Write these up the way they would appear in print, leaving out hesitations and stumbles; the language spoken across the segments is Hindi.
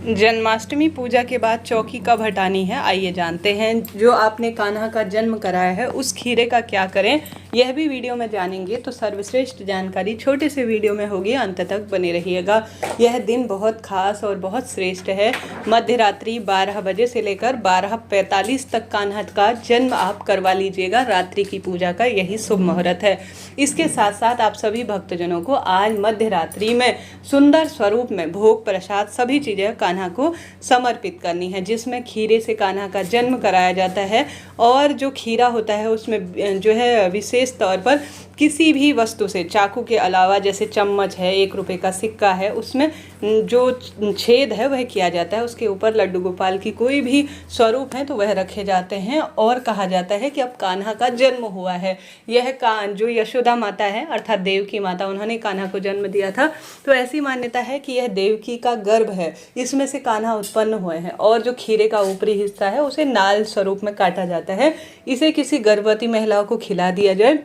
जन्माष्टमी पूजा के बाद चौकी कब हटानी है, आइए जानते हैं। जो आपने कान्हा का जन्म कराया है उस खीरे का क्या करें, यह भी वीडियो में जानेंगे। तो सर्वश्रेष्ठ जानकारी छोटे से वीडियो में होगी, अंत तक बने रहिएगा। यह दिन बहुत खास और बहुत श्रेष्ठ है। मध्य रात्रि 12 बजे से लेकर 12:45 तक कान्हा का जन्म आप करवा लीजिएगा। रात्रि की पूजा का यही शुभ मुहूर्त है। इसके साथ साथ आप सभी भक्तजनों को आज मध्य रात्रि में सुंदर स्वरूप में भोग प्रसाद सभी चीज़ें कान्हा को समर्पित करनी है, जिसमें खीरे से कान्हा का जन्म कराया जाता है। और जो खीरा होता है उसमें जो है विशेष तौर पर किसी भी वस्तु से, चाकू के अलावा जैसे चम्मच है, 1 रुपये का सिक्का है, उसमें जो छेद है वह किया जाता है। उसके ऊपर लड्डू गोपाल की कोई भी स्वरूप है तो वह रखे जाते हैं। और कहा जाता है कि अब कान्हा का जन्म हुआ है। यह जो यशोदा माता है अर्थात देवकी माता, उन्होंने कान्हा को जन्म दिया था। तो ऐसी मान्यता है कि यह देवकी का गर्भ है, इसमें से कान्हा उत्पन्न हुए हैं। और जो खीरे का ऊपरी हिस्सा है उसे नाल स्वरूप में काटा जाता है। इसे किसी गर्भवती महिलाओं को खिला दिया जाए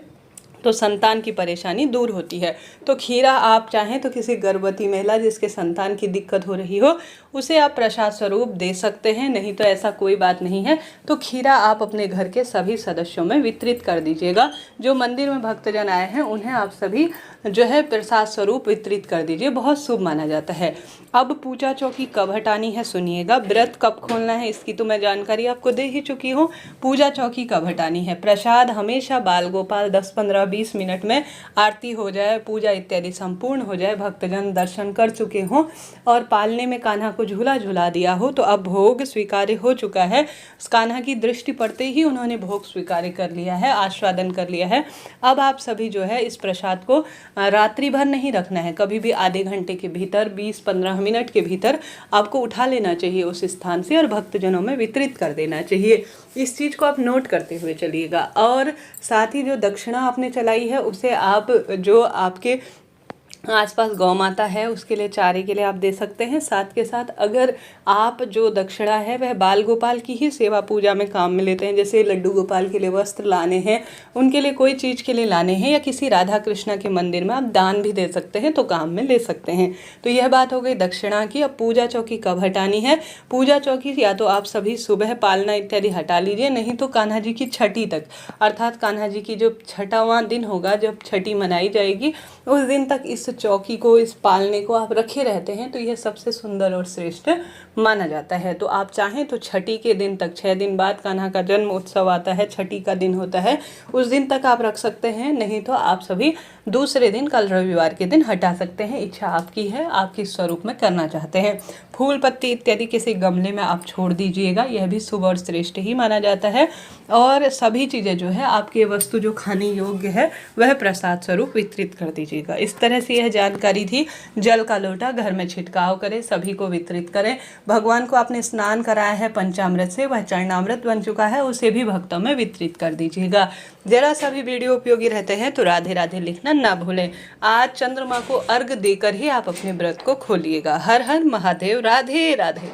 तो संतान की परेशानी दूर होती है। तो खीरा आप चाहें तो किसी गर्भवती महिला जिसके संतान की दिक्कत हो रही हो उसे आप प्रसाद स्वरूप दे सकते हैं, नहीं तो ऐसा कोई बात नहीं है। तो खीरा आप अपने घर के सभी सदस्यों में वितरित कर दीजिएगा। जो मंदिर में भक्तजन आए हैं उन्हें आप सभी जो है प्रसाद स्वरूप वितरित कर दीजिए, बहुत शुभ माना जाता है। अब पूजा चौकी कब हटानी है सुनिएगा। व्रत कब खोलना है इसकी तो मैं जानकारी आपको दे ही चुकी हूँ। पूजा चौकी कब हटानी है, प्रसाद हमेशा बाल गोपाल 10-15-20 मिनट में आरती हो जाए, पूजा इत्यादि संपूर्ण हो जाए, भक्तजन दर्शन कर चुके हों और पालने में कान्हा को झूला झूला दिया हो तो अब भोग स्वीकार्य हो चुका है। कान्हा की दृष्टि पड़ते ही उन्होंने भोग स्वीकार्य कर लिया है, आस्वादन कर लिया है। अब आप सभी जो है इस प्रसाद को रात्रि भर नहीं रखना है, कभी भी आधे घंटे के भीतर 20-15 मिनट के भीतर आपको उठा लेना चाहिए उस स्थान से और भक्तजनों में वितरित कर देना चाहिए। इस चीज़ को आप नोट करते हुए चलिएगा। और साथ ही जो दक्षिणा आपने चलाई है उसे आप जो आपके आसपास गौ माता है उसके लिए चारे के लिए आप दे सकते हैं। साथ के साथ अगर आप जो दक्षिणा है वह बाल गोपाल की ही सेवा पूजा में काम में लेते हैं, जैसे लड्डू गोपाल के लिए वस्त्र लाने हैं, उनके लिए कोई चीज़ के लिए लाने हैं, या किसी राधा कृष्णा के मंदिर में आप दान भी दे सकते हैं तो काम में ले सकते हैं। तो यह बात हो गई दक्षिणा की। अब पूजा चौकी कब हटानी है। पूजा चौकी या तो आप सभी सुबह पालना इत्यादि हटा लीजिए, नहीं तो कान्हा जी की छठी तक, अर्थात कान्हा जी की जो छठावां दिन होगा जब छठी मनाई जाएगी उस दिन तक इस चौकी को, इस पालने को आप रखे रहते हैं तो यह सबसे सुंदर और श्रेष्ठ माना जाता है। तो आप चाहें तो छठी के दिन तक, 6 दिन बाद कान्हा का जन्म उत्सव आता है, छठी का दिन होता है, उस दिन तक आप रख सकते हैं, नहीं तो आप सभी दूसरे दिन, कल रविवार के दिन हटा सकते हैं। इच्छा आपकी है, आप किस स्वरूप में करना चाहते हैं। फूल पत्ती इत्यादि किसी गमले में आप छोड़ दीजिएगा, यह भी शुभ और श्रेष्ठ ही माना जाता है। और सभी चीज़ें जो है आपकी वस्तु जो खाने योग्य है वह प्रसाद स्वरूप वितरित कर दीजिएगा। इस तरह से यह जानकारी थी। जल का लोटा घर में छिड़काव करें, सभी को वितरित करें। भगवान को आपने स्नान कराया है पंचामृत से, वह चरणामृत बन चुका है, उसे भी भक्तों में वितरित कर दीजिएगा। जरा सभी वीडियो उपयोगी रहते हैं तो राधे राधे लिखना ना भूलें। आज चंद्रमा को अर्घ देकर ही आप अपने व्रत को खोलिएगा। हर हर महादेव, राधे राधे।